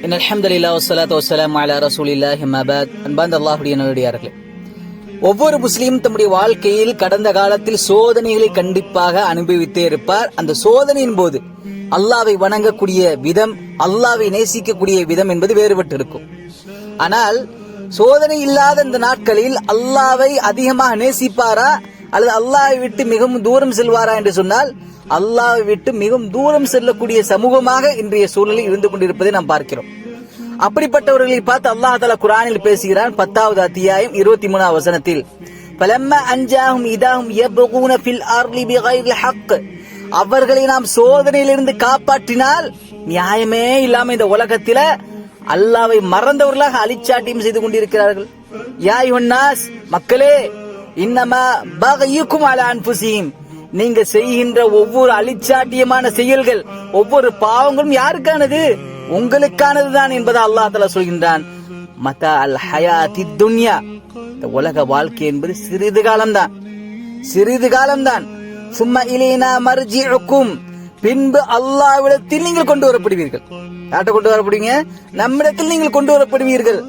அல்ஹம்துலில்லாஹ் வஸ்ஸலாத்து வஸ்ஸலாமு அலா ரசூலில்லாஹி அம்மா பஅத். அன்பார்ந்த அல்லாஹ்வுடைய நல்லடியார்களே, ஒவ்வொரு முஸ்லீம் தம்முடைய வாழ்க்கையில் கடந்த காலத்தில் சோதனைகளை கண்டிப்பாக அனுபவித்தே இருப்பார். அந்த சோதனையின் போது அல்லாஹ்வை வணங்கக்கூடிய விதம், அல்லாஹ்வை நேசிக்கக்கூடிய விதம் என்பது வேறுபட்டு இருக்கும். ஆனால் சோதனை இல்லாத இந்த நாட்களில் அல்லாஹ்வை அதிகமாக நேசிப்பாரா அல்லது அல்லாஹ்வை விட்டு மிகவும் தூரம் செல்வாரா என்று சொன்னால், அல்லாஹ்வை விட்டு மிகவும் தூரம் செல்லக்கூடிய சமூகமாக இன்றைய சூழலில் இருந்து கொண்டிருப்பதை நாம் பார்க்கிறோம். அப்படிப்பட்டவர்களை பார்த்து அல்லாஹ் தஆலா குர்ஆனில் பேசுகிறான். 10வது அத்தியாயம் 23வது வசனத்தில், ஃபலம்மா அன்ஜாஹும் இதாஹும் யப்கூன ஃபில் அர்லி பிகைரில் ஹக், அவர்களை நாம் சோதனையிலிருந்து காப்பாற்றினால் நியாயமே இல்லாம இந்த உலகத்தில அல்லாஹ்வை மறந்தவர்களாக அழிச்சாட்டியம் செய்து கொண்டிருக்கிறார்கள். யா அய்யுஹன்னாஸ், மக்களே, இன்னமா பகையுக்கும் அலா அன்ஃபுஸிஹிம், நீங்க செய்கின்ற ஒவ்வொரு அழிச்சாட்டியமான செயல்கள், ஒவ்வொரு பாவங்களும் யாருக்கானது? உங்களுக்கானதுதான் என்பதை அல்லாஹ் தஆலா சொல்கின்றான். மதா அல் ஹயாத்தித் துன்யா, இந்த உலக வாழ்க்கை என்பது சிறிது காலம்தான். சும்மா இலைனா மர்ஜிஉக்கும், பின்பு அல்லாஹ்விடத்தில் நீங்கள் கொண்டு வரப்படுவீர்கள். யார்ட்ட கொண்டு வரப்படுவீங்க? நம்மிடத்தில் நீங்கள் கொண்டு வரப்படுவீர்கள்.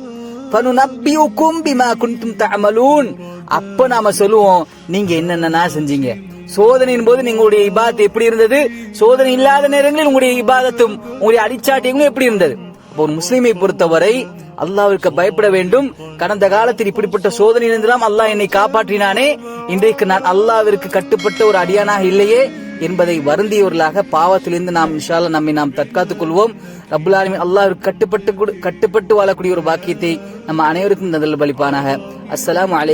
ஃபனுநப்பியுக்கும் பிமா குன்தும் தஅமலூன், அப்ப நாம சொல்லுவோம் நீங்க என்னென்ன செஞ்சீங்க. சோதனையின் போது நீங்களுடைய இபாதத் எப்படி இருந்தது, சோதனை இல்லாத நேரங்களில் உங்களுடைய இபாதத்தும் உங்களுடைய அடிச்சாட்டியங்களும் எப்படி இருந்தது. ஒரு முஸ்லிமை பொறுத்தவரை அல்லாஹ்விற்கு பயப்பட வேண்டும். கடந்த காலத்தில் இப்படிப்பட்ட சோதனையிலிருந்தெல்லாம் அல்லாஹ் என்னை காப்பாற்றினானே, இன்றைக்கு நான் அல்லாஹ்விற்கு கட்டுப்பட்ட ஒரு அடியானாக இல்லையே என்பதை வருந்தியவர்களாக பாவத்திலிருந்து நாம் இன்ஷா அல்லாஹ் நம்மை நாம் தற்காத்துக் கொள்வோம். ரப்புல் ஆலமீன் அல்லாஹ்விற்கு கட்டுப்பட்டு வாழக்கூடிய ஒரு பாக்கியத்தை நம்ம அனைவருக்கும் நல்வழிப்பானாக. அஸ்ஸலாமு அலைக்கும்.